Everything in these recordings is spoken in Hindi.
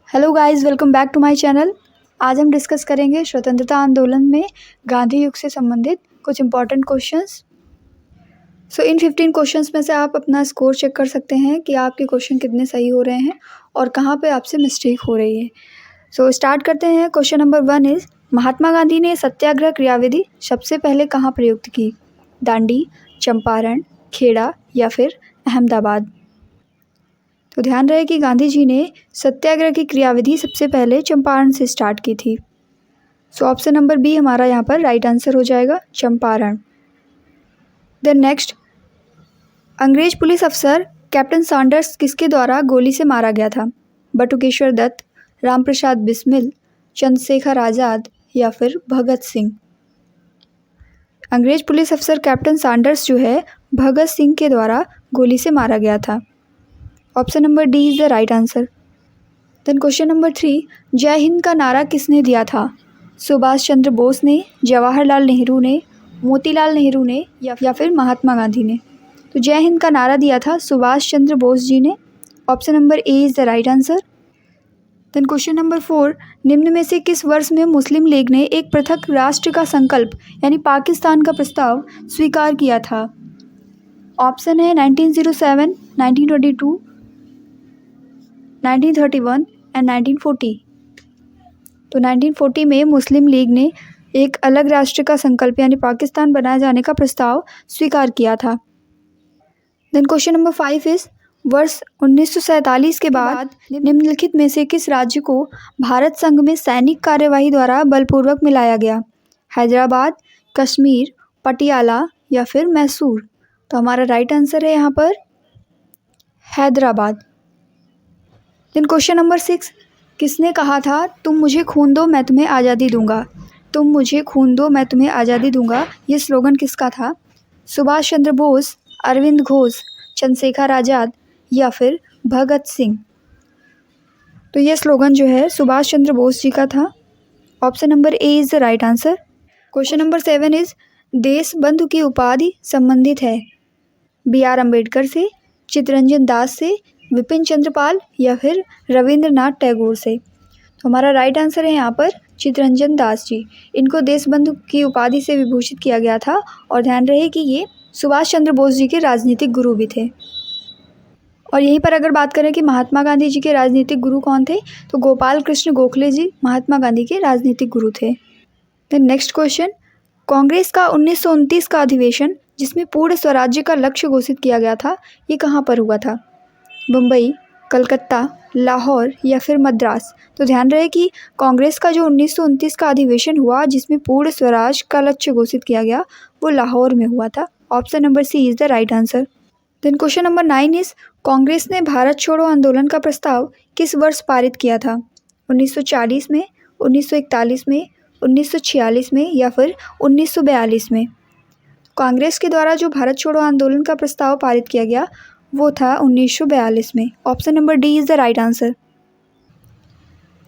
Hello guys, welcome back to my channel. आज हम डिस्कस करेंगे स्वतंत्रता आंदोलन में गांधी युग से संबंधित कुछ इंपॉर्टेंट क्वेश्चंस। इन 15 क्वेश्चंस में से आप अपना स्कोर चेक कर सकते हैं कि आपके क्वेश्चन कितने सही हो रहे हैं और कहाँ पे आपसे मिस्टेक हो रही है। स्टार्ट करते हैं। Question number 1 is, Mahatma Gandhi ने सत्याग्रह क्रियाविधि सबसे पहले कहाँ प्रयुक्त की? दांडी, चंपारण, खेड़ा या फिर अहमदाबाद। तो ध्यान रहे कि गांधी जी ने सत्याग्रह की क्रियाविधि सबसे पहले चंपारण से स्टार्ट की थी। ऑप्शन नंबर बी हमारा यहाँ पर राइट आंसर हो जाएगा, चंपारण। देन नेक्स्ट, अंग्रेज पुलिस अफसर कैप्टन सैंडर्स किसके द्वारा गोली से मारा गया था? बटुकेश्वर दत्त, रामप्रसाद बिस्मिल, चंद्रशेखर आज़ाद या फिर भगत सिंह। अंग्रेज पुलिस अफसर कैप्टन सैंडर्स जो है भगत सिंह के द्वारा गोली से मारा गया था। Option number D is the right answer. Then question number 3, जय हिंद का नारा किसने दिया था? सुभाष चंद्र बोस ने, जवाहरलाल नेहरू ने, मोतीलाल नेहरू ने या फिर महात्मा गांधी ने। तो जय हिंद का नारा दिया था सुभाष चंद्र बोस जी ने। Option number A is the right answer. Then question number 4, निम्न में से किस वर्ष में मुस्लिम लीग ने एक पृथक राष्ट्र का संकल्प यानी पाकिस्तान का प्रस्ताव स्वीकार किया था? ऑप्शन है 1907, 1922, 1931 एंड 1940। तो 1940 में मुस्लिम लीग ने एक अलग राष्ट्र का संकल्प यानी पाकिस्तान बनाए जाने का प्रस्ताव स्वीकार किया था। देन क्वेश्चन नंबर 5 इज, वर्ष 1947 के बाद निम्नलिखित में से किस राज्य को भारत संघ में सैनिक कार्यवाही द्वारा बलपूर्वक मिलाया गया? हैदराबाद, कश्मीर, पटियाला या फिर मैसूर। तो हमारा राइट आंसर है यहाँ पर हैदराबाद। देन क्वेश्चन नंबर 6, किसने कहा था तुम मुझे खून दो मैं तुम्हें आज़ादी दूंगा? तुम मुझे खून दो मैं तुम्हें आज़ादी दूंगा, ये स्लोगन किसका था? सुभाष चंद्र बोस, अरविंद घोष, चंद्रशेखर आज़ाद या फिर भगत सिंह। तो ये स्लोगन जो है सुभाष चंद्र बोस जी का था। Option number A is the right answer. Question number 7 is, देश बंधु की उपाधि संबंधित है बी.आर. अम्बेडकर से, चित्तरंजन दास से, विपिन चंद्रपाल या फिर रविंद्रनाथ टैगोर से। तो हमारा राइट आंसर है यहाँ पर चित्तरंजन दास जी। इनको देशबंधु की उपाधि से विभूषित किया गया था और ध्यान रहे कि ये सुभाष चंद्र बोस जी के राजनीतिक गुरु भी थे। और यहीं पर अगर बात करें कि महात्मा गांधी जी के राजनीतिक गुरु कौन थे, तो गोपाल कृष्ण गोखले जी महात्मा गांधी के राजनीतिक गुरु थे। देन नेक्स्ट क्वेश्चन, कांग्रेस का 1929 का अधिवेशन जिसमें पूर्ण स्वराज्य का लक्ष्य घोषित किया गया था, ये कहाँ पर हुआ था? मुंबई, कलकत्ता, लाहौर या फिर मद्रास। तो ध्यान रहे कि कांग्रेस का जो 1929 का अधिवेशन हुआ जिसमें पूर्ण स्वराज का लक्ष्य घोषित किया गया, वो लाहौर में हुआ था। Option number C is the right answer. Then question number 9 is, Congress ने भारत छोड़ो आंदोलन का प्रस्ताव किस वर्ष पारित किया था? 1940 में, 1941 में, 1946 में या फिर 1942 में। कांग्रेस के द्वारा जो भारत छोड़ो आंदोलन का प्रस्ताव पारित किया गया वो था 1942 में। Option number D is the right answer.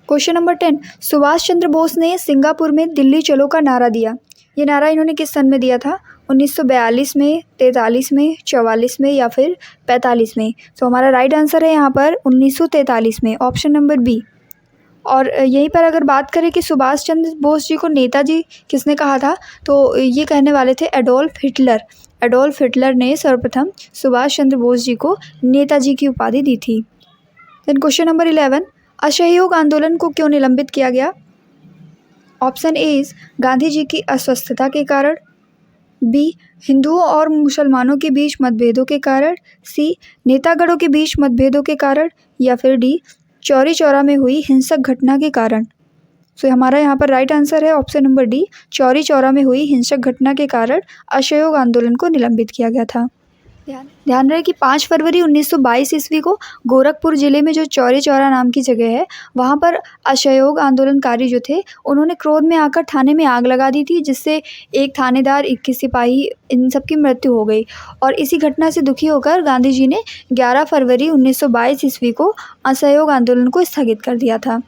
Question number 10, Subhash Chandra Bose ने सिंगापुर में दिल्ली चलो का नारा दिया। ये नारा इन्होंने किस सन में दिया था? 1942 में, 43 में, 44 में या फिर 45 में। तो हमारा राइट आंसर है यहाँ पर 1943 में। Option number B. और यहीं पर अगर बात करें कि सुभाष चंद्र बोस जी को नेताजी किसने कहा था, तो ये कहने वाले थे एडोल्फ हिटलर। एडोल्फ हिटलर ने सर्वप्रथम सुभाष चंद्र बोस जी को नेताजी की उपाधि दी थी। देन क्वेश्चन नंबर 11, असहयोग आंदोलन को क्यों निलंबित किया गया? Option A is Gandhi ji की अस्वस्थता के कारण, बी हिंदुओं और मुसलमानों के बीच मतभेदों के कारण, सी नेतागणों के बीच मतभेदों के कारण या फिर डी चौरी चौरा में हुई हिंसक घटना के कारण। हमारा यहाँ पर राइट आंसर है option number D, Chauri Chaura में हुई हिंसक घटना के कारण असहयोग आंदोलन को निलंबित किया गया था। ध्यान रहे कि 5 फरवरी 1922 ईस्वी को गोरखपुर जिले में जो चौरी चौरा नाम की जगह है, वहाँ पर असहयोग आंदोलनकारी जो थे उन्होंने क्रोध में आकर थाने में आग लगा दी थी, जिससे एक थानेदार, 21 सिपाही, इन सब की मृत्यु हो गई। और इसी घटना से दुखी होकर गांधी जी ने 11 फरवरी 1922 ईस्वी को असहयोग आंदोलन को स्थगित कर दिया था।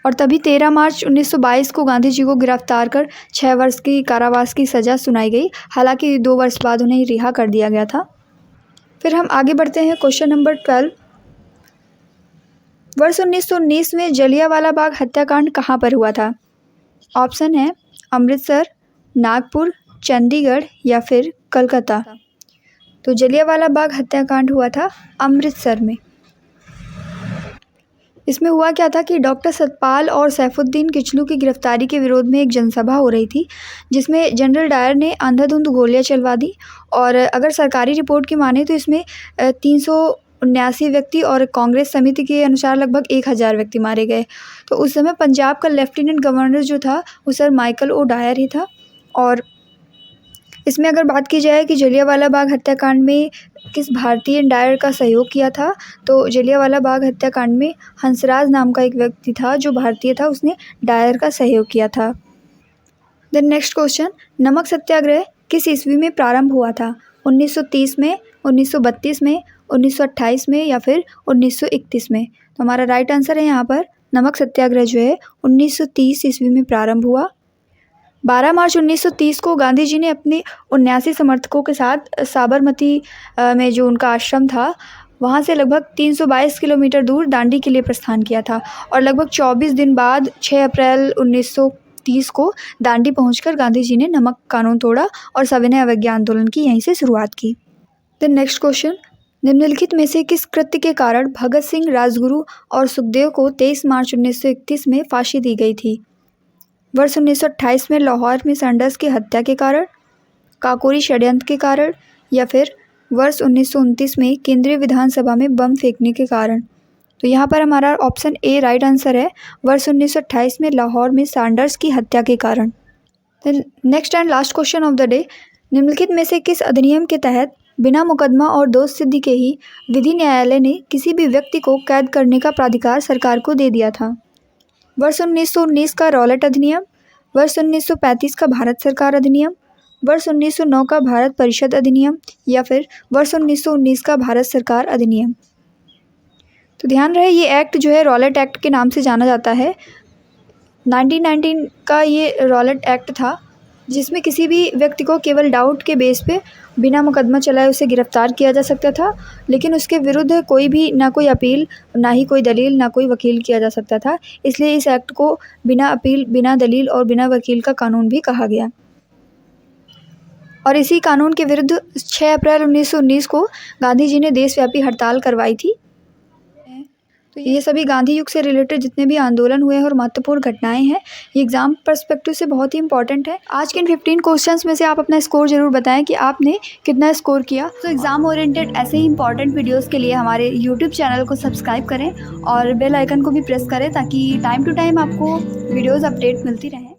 और तभी 13 मार्च 1922 को गांधी जी को गिरफ्तार कर 6 वर्ष की कारावास की सज़ा सुनाई गई। हालांकि 2 वर्ष बाद उन्हें रिहा कर दिया गया था। फिर हम आगे बढ़ते हैं। क्वेश्चन नंबर 12, वर्ष 1919 में जलियांवाला बाग हत्याकांड कहाँ पर हुआ था? ऑप्शन है अमृतसर, नागपुर, चंडीगढ़ या फिर कलकत्ता। तो जलियांवाला बाग हत्याकांड हुआ था अमृतसर में। इसमें हुआ क्या था कि डॉक्टर सतपाल और सैफुद्दीन किचलू की गिरफ्तारी के विरोध में एक जनसभा हो रही थी, जिसमें जनरल डायर ने अंधाधुंध गोलियां चलवा दी। और अगर सरकारी रिपोर्ट की माने तो इसमें 379 व्यक्ति और कांग्रेस समिति के अनुसार लगभग 1000 व्यक्ति मारे गए। तो उस समय पंजाब का लेफ्टिनेंट गवर्नर जो था वो सर माइकल ओ डायर ही था। और इसमें अगर बात की जाए कि जलियांवाला बाग हत्याकांड में किस भारतीय ने डायर का सहयोग किया था, तो जलियांवाला बाग हत्याकांड में हंसराज नाम का एक व्यक्ति था जो भारतीय था, उसने डायर का सहयोग किया था। देन नेक्स्ट क्वेश्चन, नमक सत्याग्रह किस ईस्वी में प्रारंभ हुआ था? 1930 में, 1932 में, 1928 में या फिर 1931 में? तो हमारा राइट आंसर है यहाँ पर नमक सत्याग्रह जो है 1930 ईस्वी में प्रारंभ हुआ। 12 मार्च 1930 को गांधी जी ने अपने 79 समर्थकों के साथ साबरमती में जो उनका आश्रम था वहाँ से लगभग 322 किलोमीटर दूर दांडी के लिए प्रस्थान किया था। और लगभग 24 दिन बाद 6 अप्रैल 1930 को दांडी पहुंचकर गांधी जी ने नमक कानून तोड़ा और सविनय अवज्ञा आंदोलन की यहीं से शुरुआत की। देन नेक्स्ट क्वेश्चन, निम्नलिखित में से किस कृत्य के कारण भगत सिंह, राजगुरु और सुखदेव को 23 मार्च 1931 में फांसी दी गई थी? वर्ष 1928 में लाहौर में सैंडर्स की हत्या के कारण, काकोरी षड्यंत्र के कारण या फिर वर्ष 1929 में केंद्रीय विधानसभा में बम फेंकने के कारण? तो यहाँ पर हमारा ऑप्शन ए राइट आंसर है, वर्ष 1928 में लाहौर में सैंडर्स की हत्या के कारण। Next and last question of the day, निम्नलिखित में से किस अधिनियम के तहत बिना मुकदमा और दोष सिद्धि के ही विधि न्यायालय ने किसी भी व्यक्ति को कैद करने का प्राधिकार सरकार को दे दिया था? वर्ष 1919 का रॉलेट अधिनियम, वर्ष 1935 का भारत सरकार अधिनियम, वर्ष 1909 का भारत परिषद अधिनियम या फिर वर्ष 1919 का भारत सरकार अधिनियम? तो ध्यान रहे ये एक्ट जो है रॉलेट एक्ट के नाम से जाना जाता है। 1919 का ये रॉलेट एक्ट था जिसमें किसी भी व्यक्ति को केवल डाउट के बेस पे बिना मुकदमा चलाए उसे गिरफ्तार किया जा सकता था, लेकिन उसके विरुद्ध कोई भी ना कोई अपील, ना ही कोई दलील, ना कोई वकील किया जा सकता था। इसलिए इस एक्ट को बिना अपील, बिना दलील और बिना वकील का कानून भी कहा गया। और इसी कानून के विरुद्ध 6 अप्रैल 1919 को गांधी जी ने देशव्यापी हड़ताल करवाई थी। तो ये सभी गांधी युग से रिलेटेड जितने भी आंदोलन हुए हैं और महत्वपूर्ण घटनाएं हैं, ये एग्जाम पर्सपेक्टिव से बहुत ही इंपॉर्टेंट है। आज के इन 15 क्वेश्चंस में से आप अपना स्कोर जरूर बताएं कि आपने कितना स्कोर किया। तो एग्जाम ओरिएंटेड ऐसे ही इंपॉर्टेंट वीडियोस के लिए हमारे यूट्यूब चैनल को सब्सक्राइब करें और बेल आइकन को भी प्रेस करें ताकि टाइम टू टाइम आपको वीडियोज़ अपडेट मिलती रहें।